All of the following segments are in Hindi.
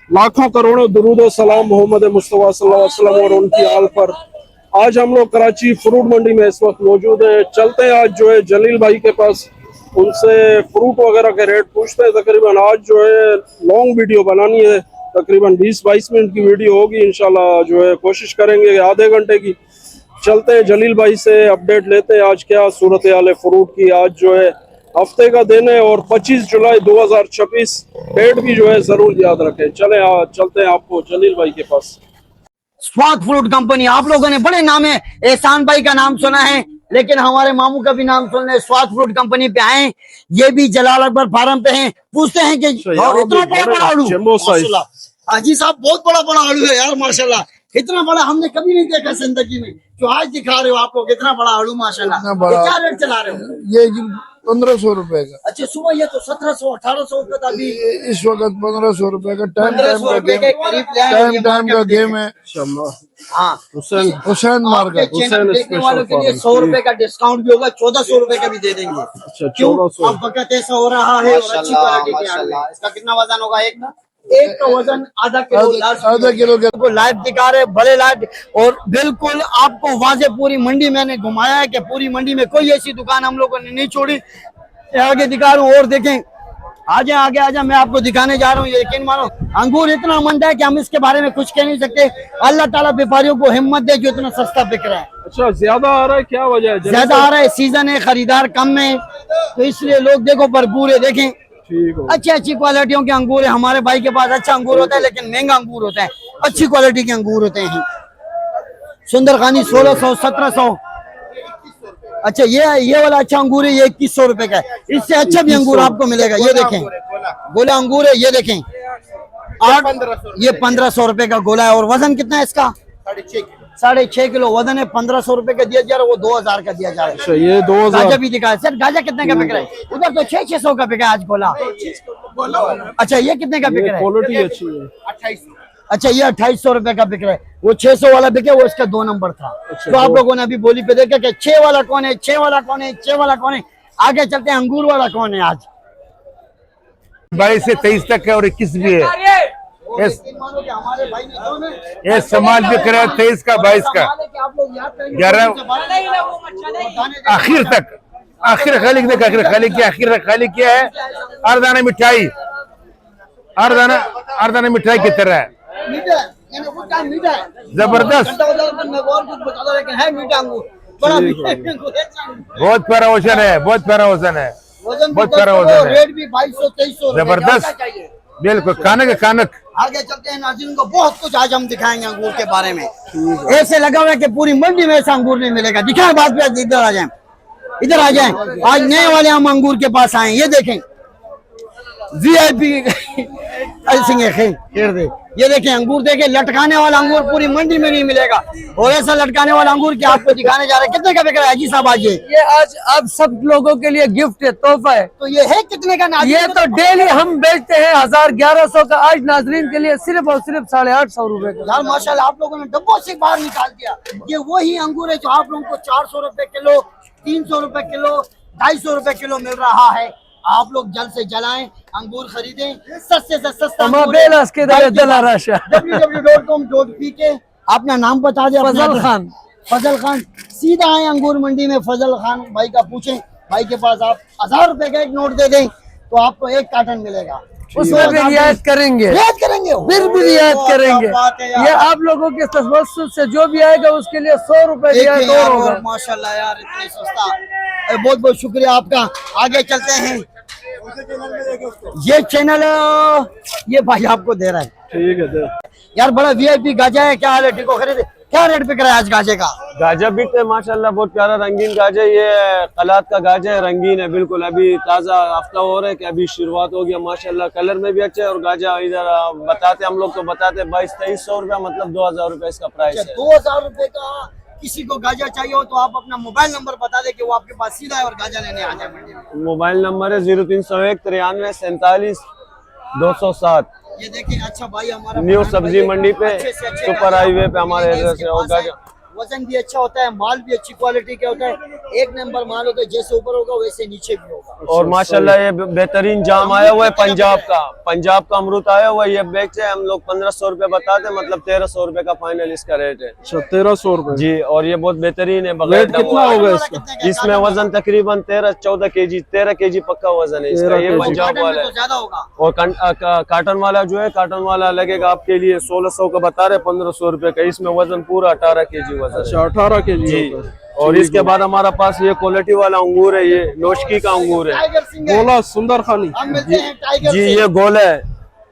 लाखों करोड़ों दुरूद और सलाम मोहम्मद मुस्तफ़ा सल्लल्लाहु अलैहि वसल्लम और उनकी आल पर। आज हम लोग कराची फ्रूट मंडी में इस वक्त मौजूद है। चलते हैं आज जो है जलील भाई के पास, उनसे फ्रूट वगैरह के रेट पूछते हैं। तकरीबन आज जो है लॉन्ग वीडियो बनानी है, तकरीबन 20-22 मिनट की वीडियो होगी इंशाल्लाह। जो है कोशिश करेंगे आधे घंटे की। चलते हैं जलील भाई से अपडेट लेते हैं आज क्या सूरत हाल है फ्रूट की। आज जो है हफ्ते का दिन है और 25 जुलाई 2026। डेट भी जो है जरूर याद रखें। चले चलते हैं आपको जलील भाई के पास। स्वाद फ्रूट कंपनी, आप लोगों ने बड़े नाम है, एहसान भाई का नाम सुना है, लेकिन हमारे मामू का भी नाम सुन ले। स्वाद फ्रूट कंपनी पे आए, ये भी जलाल अकबर फार्म पे हैं। पूछते हैं कि इतना बड़ा आलू, हाजी साहब बहुत बड़ा आलू है यार माशाल्लाह। इतना बड़ा हमने कभी नहीं देखा जिंदगी में, जो आज दिखा रहे हो आप लोग, इतना बड़ा आलू माशाल्लाह। क्या रेट चला रहे हो? ये 1500 रुपए का। अच्छा, सुबह ये तो 1700-1800 रुपए था, अभी इस वक्त 1500 रुपए का टाइम का गेम है। हाँ, हुसैन मार्केट देखने वालों के लिए 100 रुपए का डिस्काउंट भी होगा, 1400 रुपए का भी दे देंगे। क्यों? अब वक्त ऐसा हो रहा है और अच्छी क्वालिटी के आलू। इसका कितना वजन होगा? एक का वजन आधा किलो के लाइव दिखा रहे, बड़े लाइव। और बिल्कुल आपको वाजे पूरी मंडी मैंने घुमाया है कि पूरी मंडी में कोई ऐसी दुकान हम लोगों ने नहीं छोड़ी। आगे दिखा रहा हूँ और देखें, आगे मैं आपको दिखाने जा रहा हूँ। यकीन मानो अंगूर इतना मंदा है कि हम इसके बारे में कुछ कह नहीं सकते। अल्लाह ताला व्यापारियों को हिम्मत दे जो इतना सस्ता बिक रहा है। अच्छा, ज्यादा आ रहा है, क्या वजह है? ज्यादा आ रहा है, सीजन है, खरीदार कम है, तो इसलिए लोग देखो भरपूर है। देखें अच्छी क्वालिटियों के अंगूर है। हमारे भाई के पास अच्छा अंगूर होता है, लेकिन महंगा अंगूर होता है। अच्छी क्वालिटी के अंगूर होते हैं। सुंदरखानी 1600, 1700। अच्छा, ये वाला अच्छा अंगूर है, ये 2100 रुपए का है। इससे अच्छा भी अंगूर आपको मिलेगा। ये देखें, गोला अंगूर है, ये देखें ये 1500 रुपए का गोला है। और वजन कितना है इसका? 6.5 किलो वजन है। 1500 रुपए का दिया जा रहा है, वो 2000 का दिया जा रहा है। अच्छा, ये 2000 गाजा भी दिखा है सर। गाजा कितने का बिक रहा है? उधर तो 600 का बिका है आज गोला। अच्छा, ये कितने का बिक रहा है? क्वालिटी अच्छी है। अच्छा, ये 2800 रुपए का बिक रहा है। वो 600 वाला बिके, वो इसका 2 नंबर था। तो आप लोगों ने अभी बोली पे देखा कि 6 वाला कौन है, 6 वाला कौन है, 6 वाला कौन है। आगे चलते हैं, अंगूर वाला कौन है आज? 22 से 23 तक है और 21 भी है। ये सामान बिक रहा है 23 का, 22 का, 11 आखिर तक। आखिर खाली किया है। अर्दाना मिठाई, अर्दाना मिठाई की तरह है, जबरदस्त। बहुत प्यारा वजन है, बहुत प्यारा वजन है, बहुत प्यारा वजन है। रेट भी 2200-2300 जबरदस्त, बिल्कुल कानक। आगे चलते हैं नाज़रीन को, बहुत कुछ आज हम दिखाएंगे अंगूर के बारे में। ऐसे लगा हुआ है कि पूरी मंडी में ऐसा अंगूर नहीं मिलेगा। दिखाएं बात पे, इधर आ जाएं, इधर आ जाएं। आज नए वाले हम अंगूर के पास आए। ये देखें VIP ये देखें अंगूर, देखें लटकाने वाला अंगूर पूरी मंडी में नहीं मिलेगा। और ऐसा लटकाने वाला अंगूर कि आपको दिखाने जा रहे हैं। कितने का बिक रहा है हाजी साहब आज? ये आज अब सब लोगों के लिए गिफ्ट है, तोहफा है। तो ये है कितने का? ये तो डेली हम बेचते हैं 1000-1100 का। आज नाजरीन के लिए सिर्फ और सिर्फ 850 रुपए का। यार माशाल्लाह, आप लोगों ने डब्बों से बाहर निकाल दिया। ये वही अंगूर है जो आप लोगों को 400 रुपए किलो, 300 रुपए किलो, 250 रुपए किलो मिल रहा है। आप लोग जल्द से जलाएं, अंगूर खरीदें, सस्ते से सस्ता। www.com.pk। अपना नाम बता दें। फजल खान। सीधा आए अंगूर मंडी में, फजल खान भाई का पूछें। भाई के पास आप 1000 रुपए का एक नोट दे दें तो आपको एक कार्टन मिलेगा। उसमें भी रियायत करेंगे, फिर भी रियायत करेंगे। ये आप लोगों के तवज्जुह से जो भी आएगा उसके लिए 100 रुपए रियायत और होगा। माशाल्लाह यार, इतनी सस्ता, बहुत बहुत शुक्रिया आपका। आगे चलते हैं। ये चैनल ये भाई आपको दे रहा है। ठीक है यार, बड़ा VIP गाजा है। क्या हाल है? ठीक हो? खरीदे? क्या रेट बिक रहा है आज गाजे का? गाजा भी तो माशाल्लाह बहुत प्यारा रंगीन गाजा। ये कलात का गाजा है, रंगीन है बिल्कुल। अभी ताज़ा हफ्ता हो रहा है कि अभी शुरुआत हो गया माशाल्लाह। कलर में भी अच्छा है। और गाजा इधर बताते हम लोग तो बताते 2200-2300 रुपया, मतलब 2000 रुपया इसका प्राइस है। 2000 रुपए का किसी को गाजा चाहिए हो तो आप अपना मोबाइल नंबर बता दे कि वो आपके पास सीधा है और गाजा लेने आ जाए। मोबाइल नंबर है 0301 93 47 207। ये देखिए, अच्छा भाई हमारा न्यू सब्जी मंडी पे सुपर हाईवे पे हमारे एड्रेस है। और गाजा वजन भी अच्छा होता है, माल भी अच्छी क्वालिटी का होता है। एक नंबर माल होता है, जैसे ऊपर होगा वैसे नीचे भी होगा। और माशाल्लाह ये बेहतरीन जाम आया हुआ है पंजाब का अमरूद आया हुआ है। ये बेचते हैं हम लोग 1500 रुपए बताते हैं, मतलब 1300 रुपए का फाइनल इसका रेट है। अच्छा 1300 रुपए जी, और ये बहुत बेहतरीन है। बगैर वेट कितना होगा इसका? इसमें वजन तकरीबन 13-14 केजी, 13 केजी पक्का वजन है इसका। ये पंजाब वाला है। ज्यादा होगा। और काटन वाला जो है, काटन वाला लगेगा आपके लिए 1600 का बता रहे, 1500 रुपए का। इसमें वजन पूरा 18 केजी वजन है। अच्छा 18 केजी जी। और इसके बाद हमारा पास ये क्वालिटी वाला अंगूर है, ये नौशकी का अंगूर है। टाइगर सिंह है। गोला सुंदर खानी हम मिलते हैं टाइगर जी, से। ये गोला है,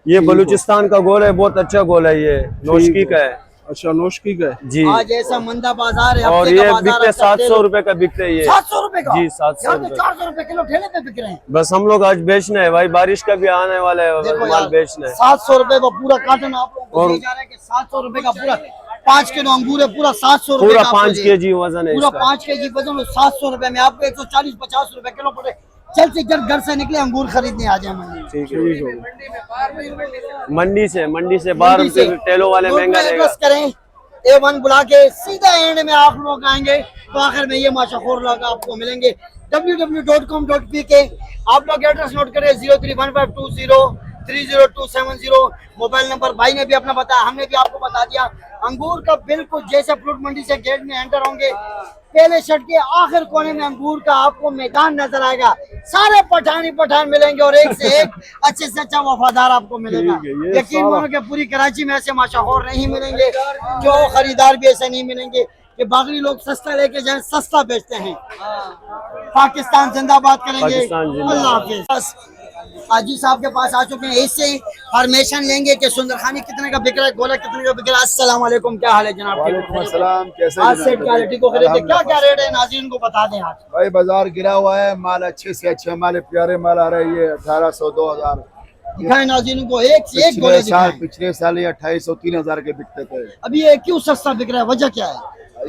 ये बलूचिस्तान का गोला है, बहुत अच्छा गोला है, ये नौशकी का है। अच्छा नौशकी का है। जी, आज ऐसा मंदा बाजार है, और हफ्ते का ये बाजार बिकते है, 700 रुपए का बिकते हैं ये। 700 रुपए का? जी, 700 यहाँ तो रुपए। 400 रुपए किलो ठेले पे बिक रहे हैं। बस हम लोग आज बेचना है भाई, बारिश का भी आने वाला है, देखो माल यार, बेचना है। 700 रुपए का पूरा कार्टन आप लोगों को दिया जा रहा है कि 700 रुपए का पूरा 5 किलो अंगूर है, पूरा 700 रुपए पूरा का 5 केजी वजन है पूरा इसका। 5 केजी वजन और 700 रुपए में आपको 140-50 रुपए किलो पड़े। चल से जब घर से निकले अंगूर खरीदने आ जाए मंडी में। ठीक है, ठीक होगा। मंडी से बाहर मंडी से टेलो वाले नोट महंगा में देगा। एड्रेस करें, A1 बुला के सीधा एंड में आप लोग आएंगे तो आखिर में ये माशाखोर लोग आपको मिलेंगे। www.com.pk आप लोग एड्रेस नोट करें, 031520300270 मोबाइल नंबर। भाई ने भी अपना बताया, हमने भी आपको बता दिया। अंगूर का बिल्कुल जैसे फ्रूट मंडी से गेट में एंटर होंगे, पहले शर्ट के आखिर कोने में अंगूर का आपको मैदान नजर आएगा। सारे पठान ही पठान मिलेंगे और एक से एक अच्छे से अच्छा वफादार आपको मिलेगा। ठीक है, ये यकीन मानो कि पूरी कराची में ऐसे माशाखोर नहीं मिलेंगे, जो खरीदार भी ऐसे नहीं मिलेंगे कि बाकी लोग सस्ता लेके जाएं, सस्ता बेचते हैं। पाकिस्तान जिंदाबाद करेंगे। पाकिस्तान जिंदाबाद। अल्लाह हाफिज। बस हाजी साहब के पास आ चुके हैं, इससे फॉर्मेशन लेंगे कि सुंदर खानी कितने का बिक रहा है, गोला कितने का बिक रहा है। अस्सलाम वालेकुम, क्या हाल है जनाब? सलाम, कैसे आज सेट क्वालिटी को खरीदे, क्या क्या रेट है नाज़रीन को बता दें आज। भाई बाजार गिरा हुआ है, माल अच्छे से अच्छे माल, प्यारे माल आ रहे हैं। ये 1800 2000 दिखाएं नाज़रीन को, एक से एक गोले दिखाएं। पिछले साल ये 2800 3000 के बिकते थे। अभी ये क्यों सस्ता बिक रहा है, वजह क्या है?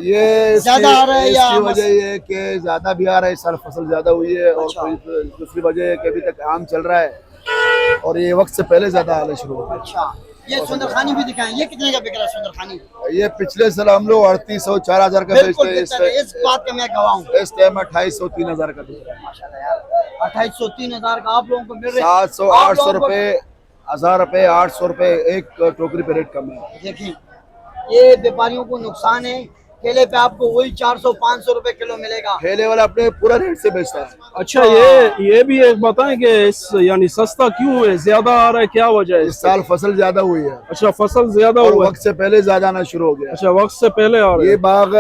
ये ज्यादा आ रहा है या इसकी वजह ये है कि ज्यादा भी आ रहा है, इस साल फसल ज्यादा हुई है। और अच्छा। कोई दूसरी वजह है कि अभी तक आम चल रहा है और ये वक्त से पहले ज्यादा आना शुरू हो गया। अच्छा, ये सुंदर खानी भी दिखाएं, ये कितने का बिक रहा है सुंदर खानी? ये पिछले साल हम लोग 3800 4000 का बिल्कुल बेचते बिकता है, इस बात का मैं गवाह हूँ। हैं। इस टाइम 2800 3000 का बिक रहा है। माशाल्लाह यार, 2800 3000 का आप लोगों को मिल रहा है। 700 आप 800 लोगों को- रुपए, 1000 रुपए, 800 रुपए एक टोकरी पे रेट कम है। देखिए, ये व्यापारियों को नुकसान है। केले पे आपको वही 400-500 रुपए किलो मिलेगा। ठेले वाला अपने पूरा रेट से बेचता है। अच्छा ये भी एक बताएं कि इस यानी सस्ता क्यों है, ज्यादा आ रहा है, क्या वजह है? इस साल फसल ज्यादा हुई है अच्छा फसल ज्यादा और हुआ है। वक्त से पहले ज्यादा आना शुरू हो गया। अच्छा वक्त से पहले आ रहा ये है। बाग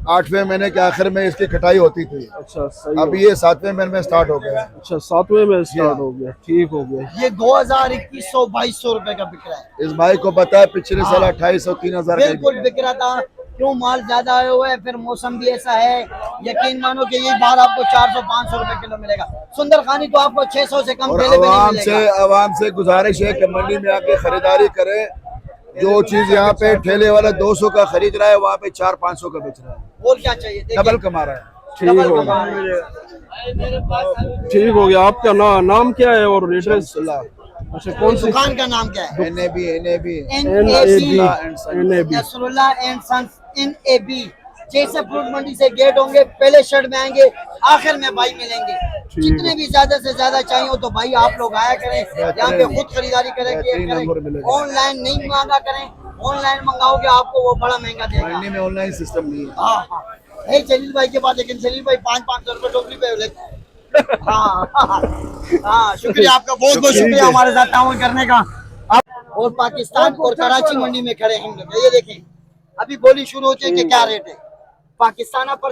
8वें महीने के आखिर में इसकी कटाई होती थी, अच्छा सही अभी ये 7वें महीने में स्टार्ट हो गया। अच्छा 7वें में स्टार्ट हो गया, ठीक हो गया। ये 2100-2200 रुपए का बिक रहा है। इस भाई को पता है पिछले साल 2800 3000 का बिल्कुल बिक रहा था, क्यों माल ज्यादा आया हुआ है, फिर मौसम भी ऐसा है। यकीन मानो कि ये बार आपको 400-500 रुपए किलो मिलेगा। सुंदर खानी तो आपको 600 से कम और पहले भी नहीं मिलेगा। आवाम से गुजारिश है कि मंडी में आके खरीदारी करें। जो चीज यहाँ पे ठेले वाला 200 का खरीद रहा है, वहाँ पे 400-500 का बेच रहा है, और क्या चाहिए, देखिए, डबल कमा रहा है। ठीक डबल हो कमा गया, रहे हैं। ठीक हो गया। आपका नाम क्या है और एड्रेस? अच्छा कौन सी दुकान का नाम क्या है? NAB NAB Nasrullah and sons NAB। जैसे फ्रूट मंडी से गेट होंगे, पहले शर्ट में आएंगे, आखिर में भाई मिलेंगे। जितने भी ज्यादा से ज्यादा चाहिए हो तो भाई आप लोग आया करें, यहाँ पे खुद खरीदारी करें। ऑनलाइन नहीं मांगा करें, ऑनलाइन मंगाओगे आपको वो बड़ा महंगा देगा। मंडी में ऑनलाइन सिस्टम नहीं है। हाँ, है जलील भाई के पास, लेकिन जलील भाई 500-500 रुपए टोकरी पे लेते हैं। हाँ, शुक्रिया आपका, बहुत बहुत शुक्रिया हमारे साथ ताउन करने का। और पाकिस्तान और कराची मंडी में खड़े हैं हम लोग। ये देखें, अभी बोली शुरू होती है कि क्या रेट है। पाकिस्तान पर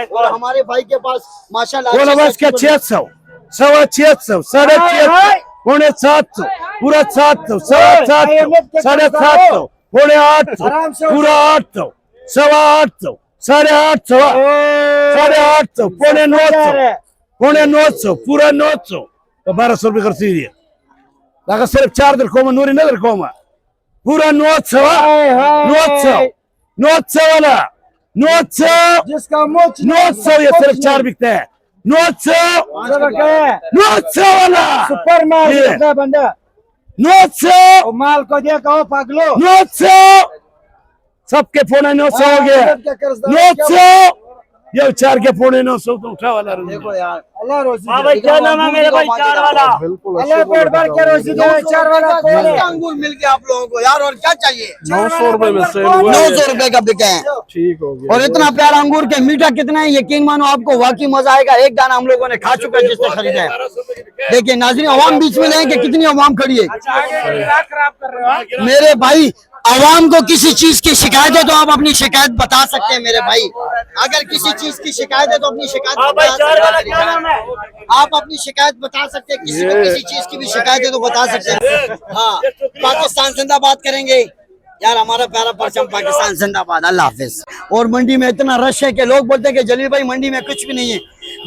और हमारे भाई के पास माशाल्लाह बोला बस क्या 600 650 650 पौने 700 पूरा 700 750 750 पौने 800 पूरा 800 सवा 800 850 850 पौने 900 पूरा 900 1200 रुपये कर दी है। सिर्फ 4 दरकोमा नूरी न दरकोमा पूरा 900 वाला 900 जिसका 900 ये सिर्फ 4 बिकता है। 900 वाला सुपर माल ये। कितना बंदा 900 माल को देखो पागलो 900 सबके फोन 900 हो गया 900 ये 4 के 950 तो उठा वाला रंगीन। देखो यार, अल्लाह रोजी हाँ भाई, क्या नाम है मेरे भाई? 4 वाला। बिल्कुल अल्लाह पेट भर के रोजी दे, 4 वाला कौन है? अंगूर मिल गया आप लोगों को यार, और क्या चाहिए? 900 रुपए में सेल हुआ है। 900 रुपए का बिके हैं। ठीक हो गया। और इतना प्यारा अंगूर के मीठा कितना है, यकीन मानो आपको वाकई मजा आएगा। एक दाना हम लोगों ने खा चुका है जिसने खरीदा है। देखिए नाज़रीन, अवाम बीच में लें कि कितनी अवाम खड़ी है। मेरे भाई, अवाम को किसी चीज की शिकायत है तो आप अपनी शिकायत बता सकते हैं मेरे भाई। अगर किसी चीज की शिकायत है तो अपनी शिकायत बता सकते हैं। आप अपनी शिकायत बता सकते हैं, किसी को किसी चीज की भी शिकायत है तो बता सकते हैं। हाँ, पाकिस्तान जिंदाबाद करेंगे यार, हमारा प्यारा परचम पाकिस्तान जिंदाबाद। अल्लाह हाफिज। और मंडी में इतना रश है कि लोग बोलते हैं कि जलील भाई मंडी में कुछ भी नहीं है।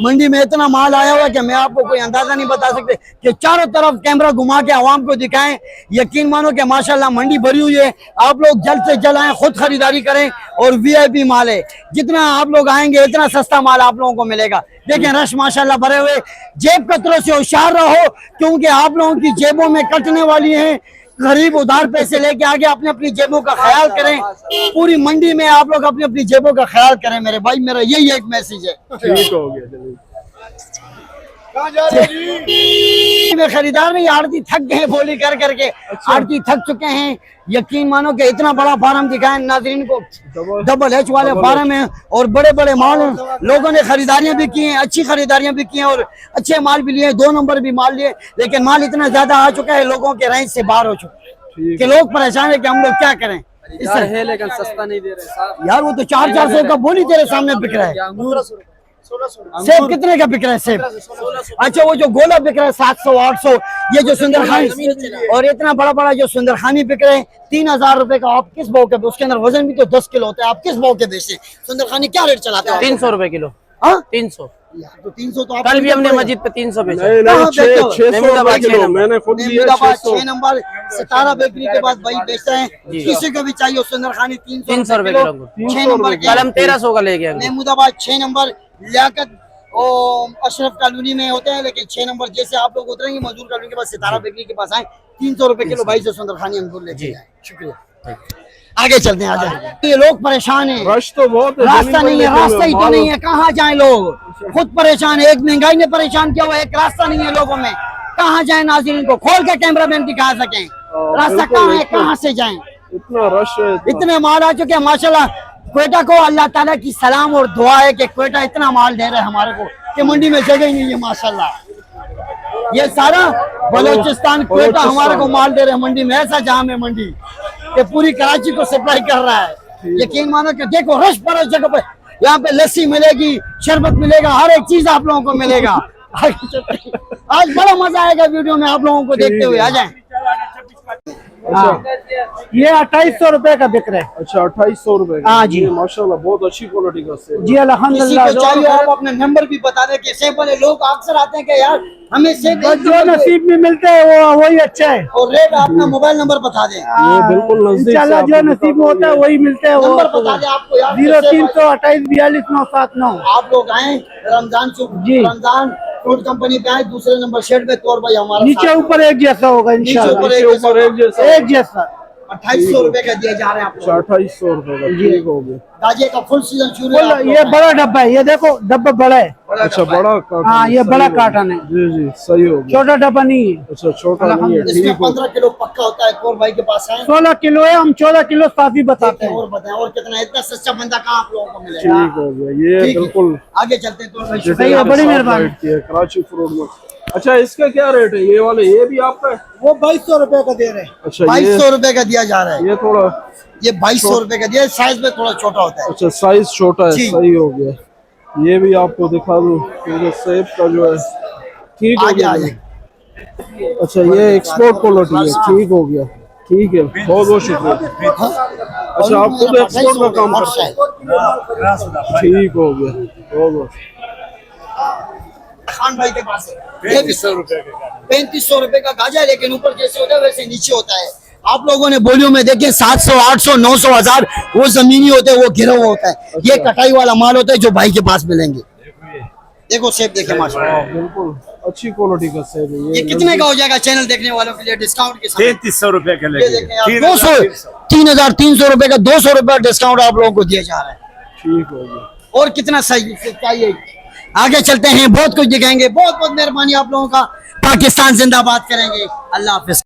मंडी में इतना माल आया हुआ है कि मैं आपको कोई अंदाजा नहीं बता सकते कि चारों तरफ कैमरा घुमा के आवाम को दिखाएं। यकीन मानो कि माशाल्लाह मंडी भरी हुई है। आप लोग जल्द से जल्द आए, खुद खरीदारी करें। और वीआईपी माल है, जितना आप लोग आएंगे इतना सस्ता माल आप लोगों को मिलेगा। देखें रश माशाल्लाह भरे हुए। जेब कतरों से होशियार रहो, क्योंकि आप लोगों की जेबों में कटने वाली है। गरीब उधार पैसे लेके आगे अपने अपनी जेबों का ख्याल करें। पूरी मंडी में आप लोग अपनी अपनी जेबों का ख्याल करें मेरे भाई, मेरा यही एक मैसेज है। ठीक हो गया जलील। में खरीदार नहीं, आड़ती थक गए बोली कर करके। आड़ती थक चुके हैं। यकीन मानो कि इतना बड़ा फार्म दिखाएं नाज़रीन को, डबल एच वाले फार्म है और बड़े बड़े माल हैं। लोगों ने खरीदारियां भी की हैं, अच्छी खरीदारियां भी की हैं और अच्छे माल भी लिए, 2 नंबर भी माल लिए। लेकिन माल इतना ज्यादा आ चुका है, लोगों के रेंज से बाहर हो चुका है कि लोग परेशान है कि हम लोग क्या करें। इससे है लेकिन सस्ता नहीं दे रहे यार, वो तो 400 का बोली तेरे सामने बिक रहा है। सेब कितने का बिक रहा है सेब? अच्छा, वो जो गोला बिक रहा है 700 800। ये जो सुंदरखानी और इतना बड़ा बड़ा जो सुंदरखानी बिक रहे हैं 3000 रुपए का। आप किस भाव के, उसके अंदर वजन भी तो 10 किलो होता है। आप किस भाव के बेचते? सुंदरखानी क्या रेट चलाते हैं? 300 रुपए किलो। हाँ? 300। तो 300 तो आप कल भी हमने मस्जिद पे 300 बेचा। नहीं नहीं, 600 महमूदाबाद किलो मैंने खुद लिया। 6 नंबर सितारा बेकरी के बाद भाई बेचते हैं। किसी को भी चाहिए सुंदरखानी 300 रुपए किलो। 6 नंबर कल हम 1300 का ले गए। महमूदाबाद 6 नंबर लियाकत और अशरफ कॉलोनी में होते हैं। लेकिन 6 नंबर जैसे आप लोग उतरेंगे मजदूर कॉलोनी के पास सितारा बेकरी के पास आए, 300 रुपए किलो भाई से सुंदरखानी अंगूर लेके जाए। शुक्रिया। आगे चलते हैं। आगे ये लोग परेशान हैं, रश तो बहुत है, रास्ता नहीं है, रास्ता ही तो नहीं है। कहाँ जाए लोग? खुद परेशान है। एक महंगाई ने परेशान किया हुआ है, एक रास्ता नहीं है लोगों में। कहाँ जाए नाज़रीन को खोल के कैमरा मैन दिखा सकें रास्ता कहाँ है, कहाँ से जाएं? इतना रश है, इतने माल आ चुके हैं माशाल्लाह। क्वेटा को अल्लाह ताला की सलाम और दुआ है कि क्वेटा इतना माल दे रहा है हमारे को कि मंडी में जगह ही नहीं है माशाल्लाह। ये सारा बलोचिस्तान क्वेटा हमारे को माल दे रहे हैं मंडी में। ऐसा जाम है मंडी कि पूरी कराची को सप्लाई कर रहा है। यकीन मानो कि देखो रश पर जगह पर यहाँ पे लस्सी मिलेगी, शरबत मिलेगा, हर एक चीज आप लोगों को मिलेगा। आज बड़ा मजा आएगा वीडियो में आप लोगों को देखते हुए। आ जाए। ये 2800 रुपए का बिक रहा है। अच्छा 2800 रुपए। हाँ जी, माशाल्लाह बहुत अच्छी क्वालिटी का सेब जी अल्हम्दुलिल्लाह। किसी को चाहिए आप अपना नंबर भी बता दें कि सेब वाले लोग अक्सर आते हैं कि यार हमें सेब जो नसीब में मिलते हैं वो वही अच्छा है। और रेट अपना मोबाइल नंबर बता दें। ये बिल्कुल नजदीक इंशाल्लाह जो नसीब में होता है वही मिलते हैं। नंबर बता दें आपको यार। 0328 42 979। आप लोग आए रमजान जी। रमजान फ्रूट कंपनी पे आए, दूसरे नंबर शेड पे तोर भाई हमारा नीचे ऊपर एक जैसा होगा इंशाल्लाह। ऊपर एक जैसा एक जैसा 2800 रुपए का दिए जा रहे हैं आपको। 2800 रुपए का। ठीक हो गया। गाजे का फुल सीजन शुरू है। आप लोग ये आए। बड़ा डब्बा है, ये देखो डब्बा बड़ा है। अच्छा बड़ा कार्टन। हाँ ये सही बड़ा हो गया। कार्टन है, जी जी सही हो गया। छोटा डब्बा नहीं है। अच्छा छोटा नहीं है। इसमें ठीक हो 15 किलो पक्का होता है। तोर भाई के पास है 16 किलो है, हम 14 किलो साफी बताते हैं। और बताएं और कितना इतना सच्चा बंदा कहाँ आप लोगों को मिलेगा? ठीक हो गया। ये ठीक है। बिल्कुल आगे चलते हैं। तोर भाई जैसे सही है, आपने बड़ी साफ मेहरबानी। लाइट की है कराची फ्रूट में। अच्छा इसका क्या रेट है? ये वाले ये भी आपका है? वो 2200 रुपए का दे रहे हैं। अच्छा ये 2200 रुपए का दिया जा रहा है। ये थोड़ा ये 2200 रुपए का दिया, साइज में थोड़ा छोटा होता है। अच्छा साइज छोटा है। जी। सही हो गया। ये भी आपको दिखा दूं क्योंकि सेब का जो है ठीक हो आगे गया। आगे अच्छा ये एक्सपोर्ट क्वालिटी है। ठीक हो गया। ठीक है बहुत बहुत शुक्रिया। अच्छा आप खुद एक्सपोर्ट का काम करते हैं? ठीक हो गया बहुत बहुत। खान भाई के पास है 3500 रुपए का गाजा है, लेकिन ऊपर जैसे होता है वैसे नीचे होता है। आप लोगों ने बोलियों में देखे 700 800 900 1000 वो जमीनी होते हैं, वो गिरा हुआ होता है। ये कटाई वाला माल होता है जो भाई के पास मिलेंगे। देखो सेब देखे माशाल्लाह, बिल्कुल अच्छी क्वालिटी का सेब है। ये कितने का हो जाएगा चैनल देखने वालों के लिए डिस्काउंट के साथ? 3300 रुपए के ये देखें आप 200 3300 रुपए का 200 रुपए डिस्काउंट आप लोगों को दिया जा रहा है। ठीक हो गया। और कितना सही चाहिए। आगे चलते हैं, बहुत कुछ दिखाएंगे। बहुत बहुत मेहरबानी आप लोगों का। पाकिस्तान जिंदाबाद करेंगे। अल्लाह हाफिज।